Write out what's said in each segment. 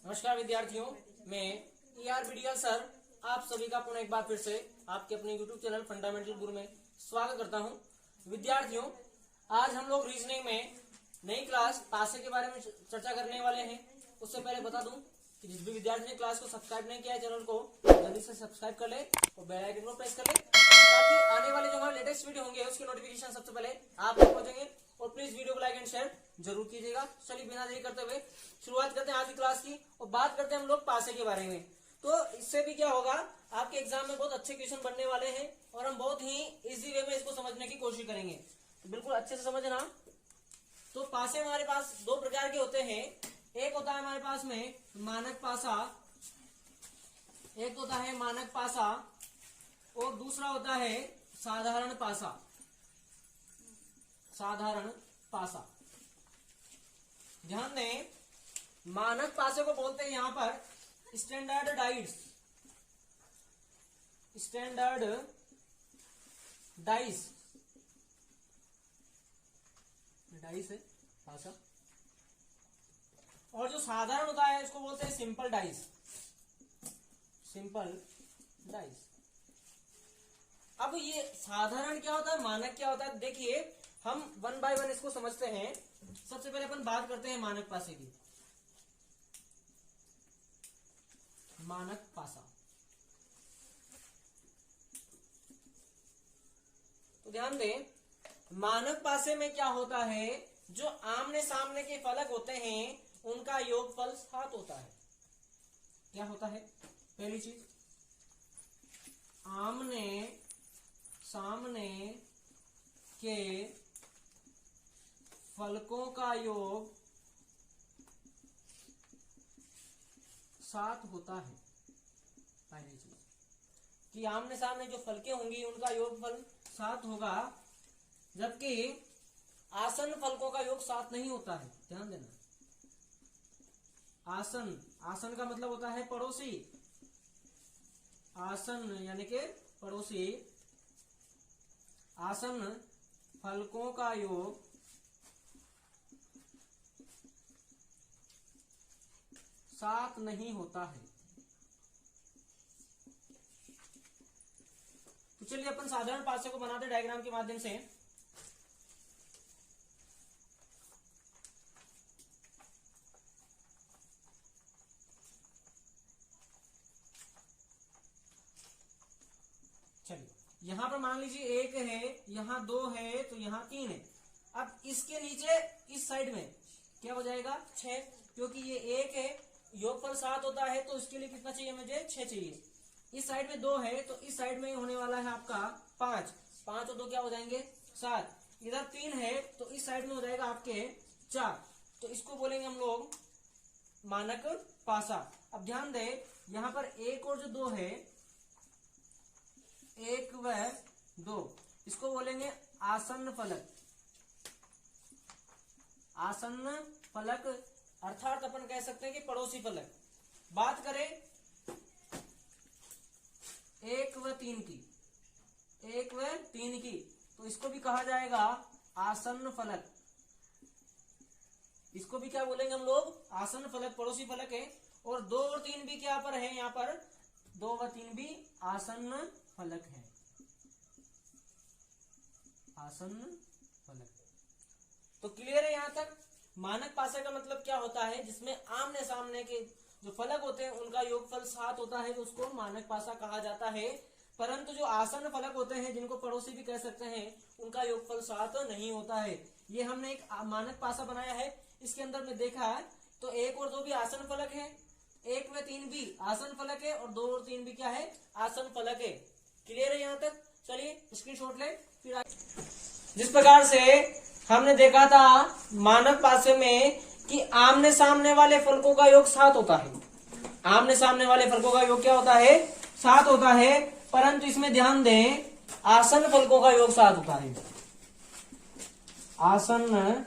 नमस्कार विद्यार्थियों, मैं ईआर सर आप सभी का पुनः एक बार फिर से आपके अपने YouTube चैनल फंडामेंटल गुरु में स्वागत करता हूं। विद्यार्थियों, आज हम लोग रीजनिंग में नई क्लास पासे के बारे में चर्चा करने वाले हैं। उससे पहले बता दूं कि जिस भी विद्यार्थी ने क्लास को सब्सक्राइब नहीं किया है, चैनल को जल्दी से सब्सक्राइब कर ले और बेल आइकन को प्रेस कर ले ताकि आने वाले जो हमारे लेटेस्ट वीडियो होंगे उसके नोटिफिकेशन सबसे पहले आप तक पहुंचेंगे। और प्लीज वीडियो को लाइक एंड शेयर जरूर कीजिएगा। चलिए बिना देरी करते हुए शुरुआत करते हैं आज की क्लास की और बात करते हैं हम लोग पासे के बारे में। तो इससे भी क्या होगा, आपके एग्जाम में बहुत अच्छे क्वेश्चन बनने वाले हैं और हम बहुत ही इजी वे में इसको समझने की कोशिश करेंगे, तो बिल्कुल अच्छे से समझना। तो पासे हमारे पास दो प्रकार के होते हैं। एक होता है हमारे पास में मानक पासा, एक होता है मानक पासा और दूसरा होता है साधारण पासा। साधारण पासा, ध्यान दें, मानक पासे को बोलते हैं यहां पर स्टैंडर्डाइज्ड डाइस है पासा। और जो साधारण होता है इसको बोलते हैं सिंपल डाइस। अब ये साधारण क्या होता है, मानक क्या होता है, देखिए हम वन बाय वन इसको समझते हैं। सबसे पहले अपन बात करते हैं मानक पासे की। मानक पासा, तो ध्यान दें, मानक पासे में क्या होता है, जो आमने सामने के फलक होते हैं उनका योगफल 7 होता है। क्या होता है, पहली चीज, आमने सामने के फलकों का योग 7 होता है। पहली चीज कि आमने सामने जो फलकें होंगी उनका योगफल 7 होगा, जबकि आसन फलकों का योग 7 नहीं होता है। ध्यान देना, आसन का मतलब होता है पड़ोसी। आसन यानी कि पड़ोसी। आसन फलकों का योग 7 नहीं होता है। तो चलिए अपन साधारण पासे को बनाते डायग्राम के माध्यम से। चलिए यहां पर मान लीजिए 1 है, यहां 2 है, तो यहां 3 है। अब इसके नीचे इस साइड में क्या हो जाएगा, 6, क्योंकि ये 1 है, योगफल 7 होता है, तो इसके लिए कितना चाहिए मुझे, 6 चाहिए। इस साइड में 2 है, तो इस साइड में होने वाला है आपका 5 और 2 क्या हो जाएंगे, 7। इधर 3 है, तो इस साइड में हो जाएगा आपके 4। तो इसको बोलेंगे हम लोग मानक पासा। अब ध्यान दें, यहां पर 1 और जो 2 है, 1 व 2, इसको बोलेंगे आसन्न फलक। आसन्न फलक अर्थात अपन कह सकते हैं कि पड़ोसी फलक। बात करें 1 व 3 की, तो इसको भी कहा जाएगा आसन्न फलक। इसको भी क्या बोलेंगे हम लोग, आसन्न फलक, पड़ोसी फलक है। और 2 और 3 भी क्या पर है, यहाँ पर 2 व 3 भी आसन्न फलक है। आसन्न फलक, तो क्लियर है यहां तक। मानक पासे का मतलब क्या होता है, जिसमें आमने सामने के जो फलक होते हैं उनका योगफल 7 होता है, तो उसको मानक पासा कहा जाता है। परंतु जो आसन्न फलक होते हैं, जिनको पड़ोसी भी कह सकते हैं, उनका योगफल 7 नहीं होता है। ये हमने एक मानक पासा बनाया है। इसके अंदर में देखा है तो 1 और 2 भी आसन्न फलक है, 1 व 3 भी आसन्न फलक है, और 2 और 3 भी क्या है, आसन्न फलक है। क्लियर है यहाँ तक। चलिए स्क्रीनशॉट ले। फिर जिस प्रकार से हमने देखा था मानक पासे में कि आमने सामने वाले फलकों का योग 7 होता है। आमने सामने वाले फलकों का योग क्या होता है, 7 होता है। परंतु इसमें ध्यान दें, आसन्न फलकों का योग 7 होता है। आसन्न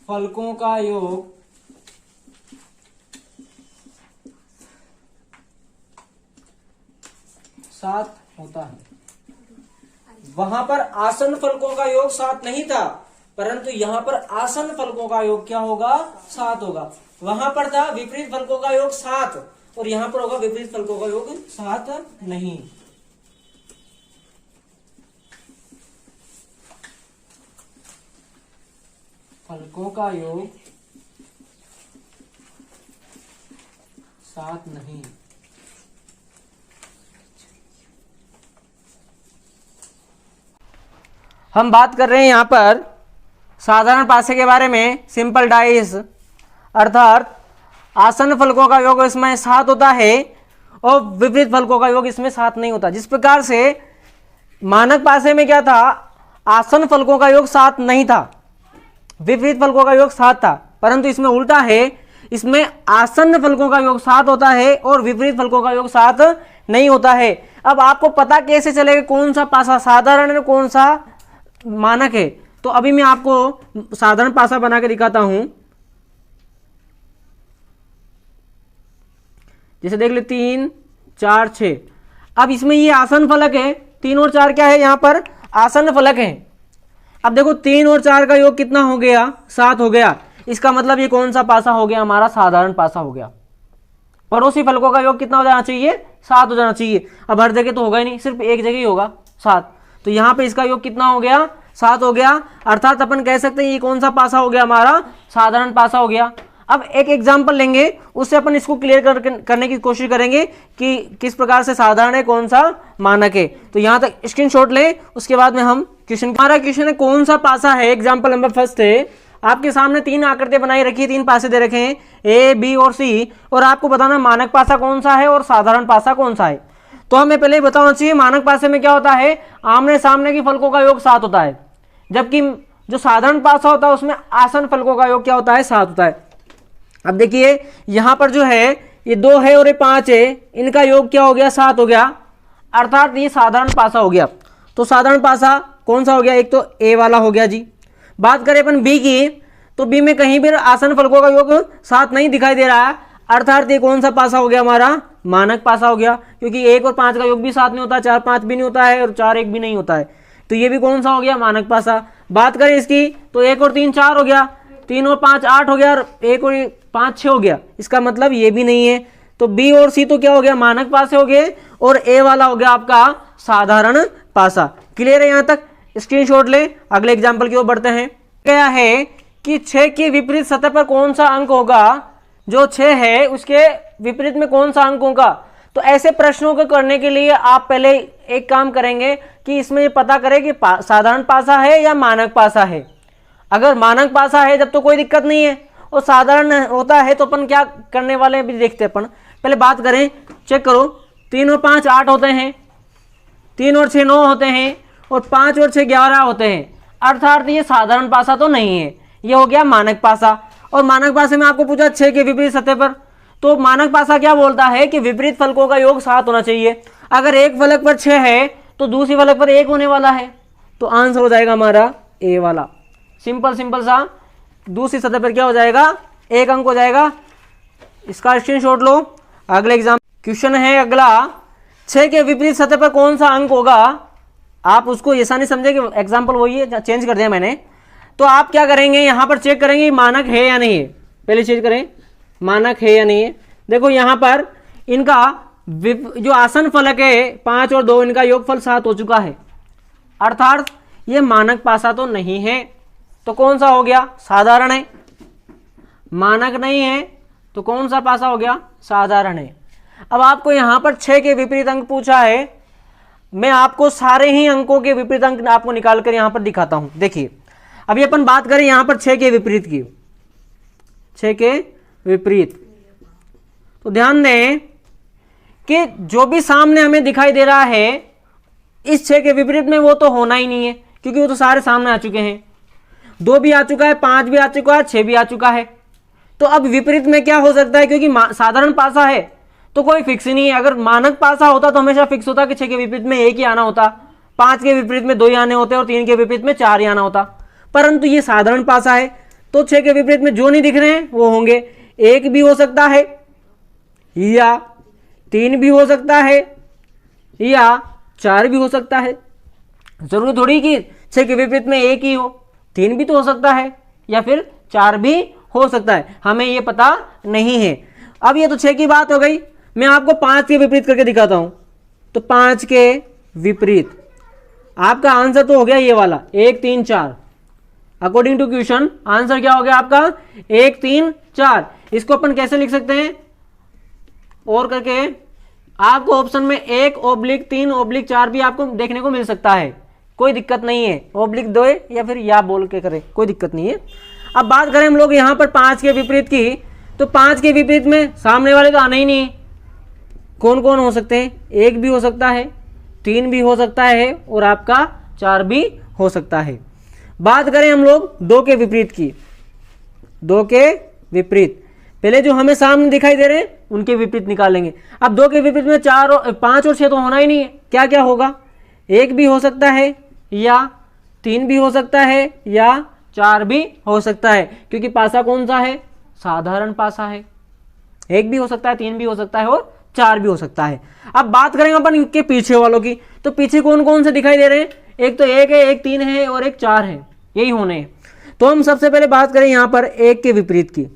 फलकों का योग 7 होता है। वहां पर आसन्न फलकों का योग 7 नहीं था, परंतु यहाँ पर आसन फलकों का योग क्या होगा, 7 होगा। वहां पर था विपरीत फलकों का योग 7 और यहाँ पर होगा विपरीत फलकों का योग 7 नहीं। फलकों का योग 7 नहीं। हम बात कर रहे हैं यहाँ पर साधारण पासे के बारे में, सिंपल डाइस, अर्थात आसन फलकों का योग इसमें 7 होता है और विपरीत फलकों का योग इसमें 7 नहीं होता। जिस प्रकार से मानक पासे में क्या था, आसन फलकों का योग 7 नहीं था, विपरीत फलकों का योग 7 था, परंतु इसमें उल्टा है, इसमें आसन फलकों का योग 7 होता है और विपरीत फलकों का योग 7 नहीं होता है। अब आपको पता कैसे चलेगा कौन सा पासा साधारण है कौन सा मानक है? तो अभी मैं आपको साधारण पासा बना के दिखाता हूं। जैसे देख ले 3 4 6। अब इसमें ये आसन फलक है, 3 और 4 क्या है, यहां पर आसन फलक है। अब देखो 3 और 4 का योग कितना हो गया, 7 हो गया। इसका मतलब ये कौन सा पासा हो गया, हमारा साधारण पासा हो गया। पड़ोसी फलकों का योग कितना हो जाना चाहिए, 7 हो जाना चाहिए। अब हर जगह तो होगा ही नहीं, सिर्फ एक जगह ही होगा 7, तो यहाँ पे इसका योग कितना हो गया, 7 हो गया। अर्थात अपन कह सकते हैं ये कौन सा पासा हो गया, हमारा साधारण पासा हो गया। अब एक एग्जाम्पल लेंगे, उससे अपन इसको क्लियर करने की कोशिश करेंगे कि किस प्रकार से साधारण है कौन सा मानक है। तो यहाँ तक स्क्रीनशॉट लें, उसके बाद में हम क्वेश्चन, हमारा क्वेश्चन है कौन सा पासा है। एग्जाम्पल नंबर फर्स्ट है, आपके सामने 3 आकृतियां बनाई रखी है, 3 पासे दे रखे हैं ए बी और सी, और आपको बताना मानक पासा कौन सा है और साधारण पासा कौन सा है। तो हमें पहले बताना चाहिए मानक पासे में क्या होता है, आमने सामने की फलकों का योग 7 होता है, जबकि जो साधारण पासा होता है उसमें आसन फलकों का योग क्या होता है, 7 होता है। अब देखिए यहां पर जो है ये 2 है और ये 5 है, इनका योग क्या हो गया, 7 हो गया, अर्थात ये साधारण पासा हो गया। तो साधारण पासा कौन सा हो गया, एक तो ए वाला हो गया जी। बात करें अपन बी की, तो बी में कहीं भी आसन फलकों का योग 7 नहीं दिखाई दे रहा है, अर्थात ये कौन सा पासा हो गया, हमारा मानक पासा हो गया, क्योंकि 1 और 5 का योग भी 7 नहीं होता, 4 5 भी नहीं होता है और 4 1 भी नहीं होता है, तो ये भी कौन सा हो गया, मानक पासा। बात करें इसकी, तो 1 और 3 4 हो गया, 3 और 5 8 हो गया और 1 और 5 6 हो गया, इसका मतलब ये भी नहीं है। तो बी और सी तो क्या हो गया, मानक पासे हो गए, और ए वाला हो गया आपका साधारण पासा। क्लियर है यहाँ तक, स्क्रीनशॉट ले, अगले एग्जाम्पल की ओर बढ़ते हैं। क्या है कि 6 के विपरीत सतह पर कौन सा अंक होगा, जो 6 है उसके विपरीत में कौन सा अंक होगा। तो ऐसे प्रश्नों को करने के लिए आप पहले एक काम करेंगे कि इसमें ये पता करें कि साधारण पासा है या मानक पासा है। अगर मानक पासा है जब तो कोई दिक्कत नहीं है, और साधारण होता है तो अपन क्या करने वाले हैं भी देखते हैं। अपन पहले बात करें, चेक करो, 3 और 5 8 होते हैं, 3 और 6 9 होते हैं, और 5 और 6 11 होते हैं, अर्थात ये साधारण पासा तो नहीं है, ये हो गया मानक पासा। और मानक पासे में आपको पूछा 6 के विपरीत सतह पर, तो मानक पासा क्या बोलता है कि विपरीत फलकों का योग 7 होना चाहिए। अगर एक फलक पर 6 है तो दूसरी फलक पर 1 होने वाला है, तो आंसर हो जाएगा हमारा ए वाला। सिंपल सिंपल सा, दूसरी सतह पर क्या हो जाएगा, 1 अंक हो जाएगा। इसका स्क्रीनशॉट लो। अगले एग्जाम क्वेश्चन है अगला, 6 के विपरीत सतह पर कौन सा अंक होगा। आप उसको ऐसा नहीं समझे कि एग्जाम्पल वही है, चेंज कर दिया मैंने। तो आप क्या करेंगे, यहां पर चेक करेंगे मानक है या नहीं है, पहले चेक करें मानक है या नहीं है। देखो यहां पर इनका जो आसन फलक है 5 और 2, इनका योगफल 7 हो चुका है, अर्थात ये मानक पासा तो नहीं है। तो कौन सा हो गया, साधारण है। मानक नहीं है तो कौन सा पासा हो गया, साधारण है। अब आपको यहां पर 6 के विपरीत अंक पूछा है, मैं आपको सारे ही अंकों के विपरीत अंक आपको निकाल कर यहां पर दिखाता हूं। देखिए अभी अपन बात करें यहां पर 6 के विपरीत की, 6 के विपरीत, तो ध्यान दें कि जो भी सामने हमें दिखाई दे रहा है इस 6 के विपरीत में वो तो होना ही नहीं है, क्योंकि वो तो सारे सामने आ चुके हैं। 2 भी आ चुका है, 5 भी आ चुका है, 6 भी आ चुका है। तो अब विपरीत में क्या हो सकता है, क्योंकि साधारण पासा है तो कोई फिक्स ही नहीं है। अगर मानक पासा होता तो हमेशा फिक्स होता कि 6 के विपरीत में 1 ही आना होता, 5 के विपरीत में 2 ही आने होते और 3 के विपरीत में 4 ही आना होता। परंतु ये साधारण पासा है तो 6 के विपरीत में जो नहीं दिख रहे हैं वो होंगे। 1 भी हो सकता है या 3 भी हो सकता है या 4 भी हो सकता है। जरूरी थोड़ी कि 6 के विपरीत में 1 ही हो, 3 भी तो हो सकता है या फिर 4 भी हो सकता है, हमें ये पता नहीं है। अब ये तो 6 की बात हो गई, मैं आपको 5 के विपरीत करके दिखाता हूं। तो 5 के विपरीत आपका आंसर तो हो गया ये वाला 1 3 4। अकॉर्डिंग टू क्वेश्चन आंसर क्या हो गया आपका 1 3 4। इसको अपन कैसे लिख सकते हैं और करके, आपको ऑप्शन में 1/3/4 भी आपको देखने को मिल सकता है, कोई दिक्कत नहीं है। /2 या फिर या बोल के करें, कोई दिक्कत नहीं है। अब बात करें हम लोग यहां पर 5 के विपरीत की, तो 5 के विपरीत में सामने वाले तो आना ही नहीं। कौन कौन हो सकते हैं? 1 भी हो सकता है, 3 भी हो सकता है और आपका 4 भी हो सकता है। बात करें हम लोग 2 के विपरीत की, 2 के विपरीत पहले जो हमें सामने दिखाई दे रहे हैं उनके विपरीत निकालेंगे। अब 2 के विपरीत में 5 और 6 तो होना ही नहीं है, क्या क्या होगा? 1 भी हो सकता है या 3 भी हो सकता है या 4 भी हो सकता है, क्योंकि पासा कौन सा है? साधारण पासा है। 1 भी हो सकता है, 3 भी हो सकता है और 4 भी हो सकता है। अब बात करेंगे अपन इनके पीछे वालों की, तो पीछे कौन कौन से दिखाई दे रहे हैं? एक तो 1 है, एक 3 है और एक 4 है, यही होने हैं। तो हम सबसे पहले बात करें यहां पर 1 के विपरीत की।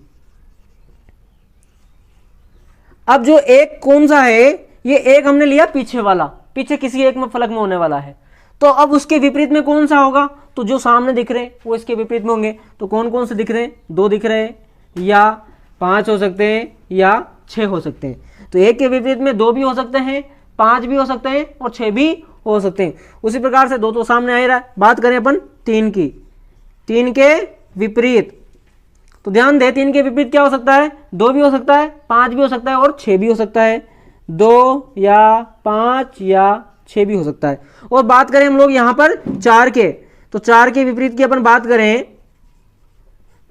अब जो 1 कौन सा है? ये 1 हमने लिया पीछे वाला, पीछे किसी एक में फलक में होने वाला है। तो अब उसके विपरीत में कौन सा होगा? तो जो सामने दिख रहे हैं वो इसके विपरीत में होंगे। तो कौन कौन से दिख रहे हैं? 2 दिख रहे हैं या 5 हो सकते हैं या 6 हो सकते हैं। तो 1 के विपरीत में 2 भी हो सकते हैं, 5 भी हो सकते हैं और 6 भी हो सकते हैं। उसी प्रकार से 2 तो सामने आ ही रहा है। बात करें अपन 3 की, 3 के विपरीत, तो ध्यान दे 3 के विपरीत क्या हो सकता है? 2 भी हो सकता है, 5 भी हो सकता है और 6 भी हो सकता है। 2 या 5 या 6 भी हो सकता है। और बात करें हम लोग यहां पर 4 के, तो 4 के विपरीत की अपन बात करें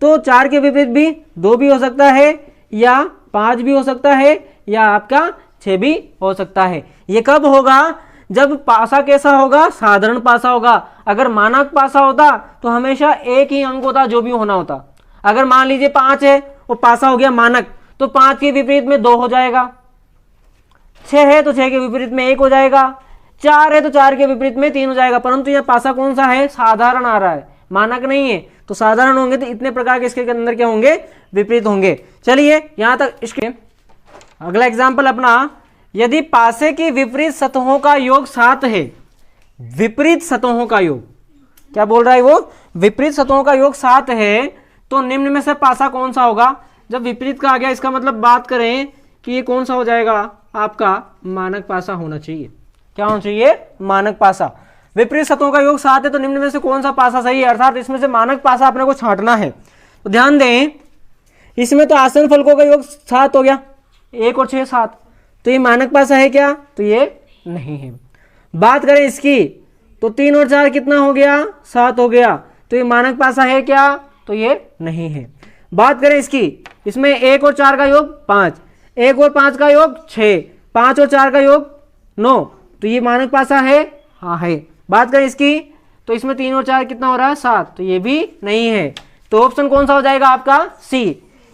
तो 4 के विपरीत भी 2 भी हो सकता है या 5 भी हो सकता है या आपका 6 भी हो सकता है। ये कब होगा? जब पासा कैसा होगा? साधारण पासा होगा। अगर मानक पासा होता तो हमेशा एक ही अंक होता जो भी होना होता। अगर मान लीजिए 5 है और पासा हो गया मानक, तो 5 के विपरीत में 2 हो जाएगा। 6 है तो 6 के विपरीत में 1 हो जाएगा। 4 है तो 4 के विपरीत में 3 हो जाएगा। परंतु यह पासा कौन सा है? साधारण आ रहा है, मानक नहीं है। तो साधारण होंगे तो इतने प्रकार के इसके अंदर क्या होंगे? विपरीत होंगे। चलिए यहां तक। इसके अगला एग्जाम्पल अपना, यदि पासे की विपरीत सतहों का योग 7 है, विपरीत सतहों का योग, क्या बोल रहा है वो? विपरीत सतहों का योग 7 है, तो निम्न में से पासा कौन सा होगा? जब विपरीत का आ गया, इसका मतलब बात करें कि ये कौन सा हो जाएगा? आपका मानक पासा होना चाहिए। क्या होना चाहिए? मानक पासा। विपरीत सतहों का योग 7 है, तो निम्न में से कौन सा पासा सही है? अर्थात इसमें से मानक पासा अपने को छांटना है। तो ध्यान दें, इसमें तो आसन फलकों का योग 7 हो गया, 1 और 6 7, तो ये मानक पासा है क्या? तो ये नहीं है। बात करें इसकी, तो 3 और 4 कितना हो गया? 7 हो गया, तो ये मानक पासा है क्या? तो ये नहीं है। बात करें इसकी, इसमें 1 और 4 का योग 5, 1 और 5 का योग 6, 5 और 4 का योग 9, तो ये मानक पासा है? हाँ है। बात करें इसकी, तो इसमें 3 और 4 कितना हो रहा है? 7, तो ये भी नहीं है। तो ऑप्शन कौन सा हो जाएगा आपका? सी।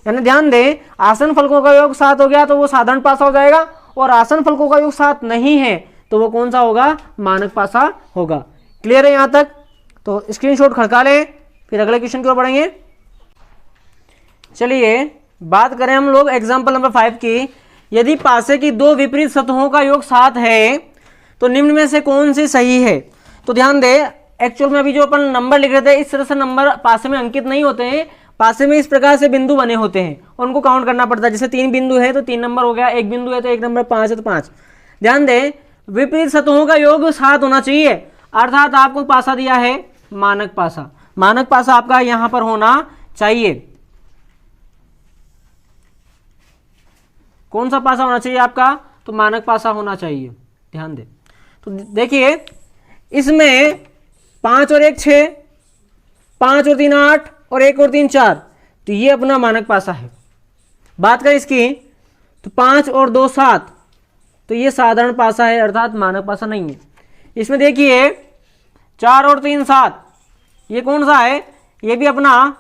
यानी ध्यान दें, आसन फलकों का योग 7 हो गया तो वो साधारण पासा हो जाएगा, और आसन फलकों का योग 7 नहीं है तो वो कौन सा होगा? मानक पासा होगा। क्लियर है यहां तक? तो स्क्रीनशॉट खड़का लें, फिर अगले क्वेश्चन की ओर बढ़ेंगे। चलिए बात करें हम लोग एग्जाम्पल नंबर 5 की, यदि पासे की 2 विपरीत सतहों का योग 7 है, तो निम्न में से कौन सी सही है? तो ध्यान दे, एक्चुअल में अभी जो अपन नंबर लिख रहे थे, इस तरह से नंबर पासे में अंकित नहीं होते हैं। पासे में इस प्रकार से बिंदु बने होते हैं, उनको काउंट करना पड़ता है। जैसे 3 बिंदु है तो 3 नंबर हो गया, 1 बिंदु है तो 1 नंबर, 5 है तो 5। ध्यान दें, विपरीत सतहों का योग 7 होना चाहिए, अर्थात आपको पासा दिया है मानक पासा। मानक पासा आपका यहां पर होना चाहिए। कौन सा पासा होना चाहिए आपका? तो मानक पासा होना चाहिए। ध्यान दे, तो देखिए इसमें 5 और 1 6, 5 और 3 8 और 1 और 3 4, तो ये अपना मानक पासा है। बात करें इसकी, तो 5 और 2 7, तो ये साधारण पासा है, अर्थात मानक पासा नहीं है। इसमें देखिए 4 और 3 7, ये कौन सा है? ये भी अपना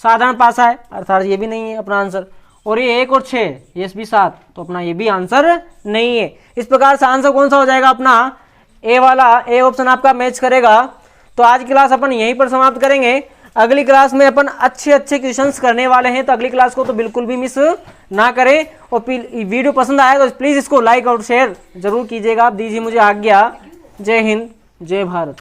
साधारण पासा है, अर्थात ये भी नहीं है अपना आंसर। और ये 1 और 6, ये भी 7, तो अपना ये भी आंसर नहीं है। इस प्रकार से आंसर कौन सा हो जाएगा? अपना ए वाला, ए ऑप्शन आपका मैच करेगा। तो आज की क्लास अपन यहीं पर समाप्त करेंगे। अगली क्लास में अपन अच्छे अच्छे क्वेश्चंस करने वाले हैं, तो अगली क्लास को तो बिल्कुल भी मिस ना करें। और वीडियो पसंद आया तो प्लीज़ इसको लाइक और शेयर जरूर कीजिएगा। आप दीजिए मुझे आज्ञा। जय हिंद, जय भारत।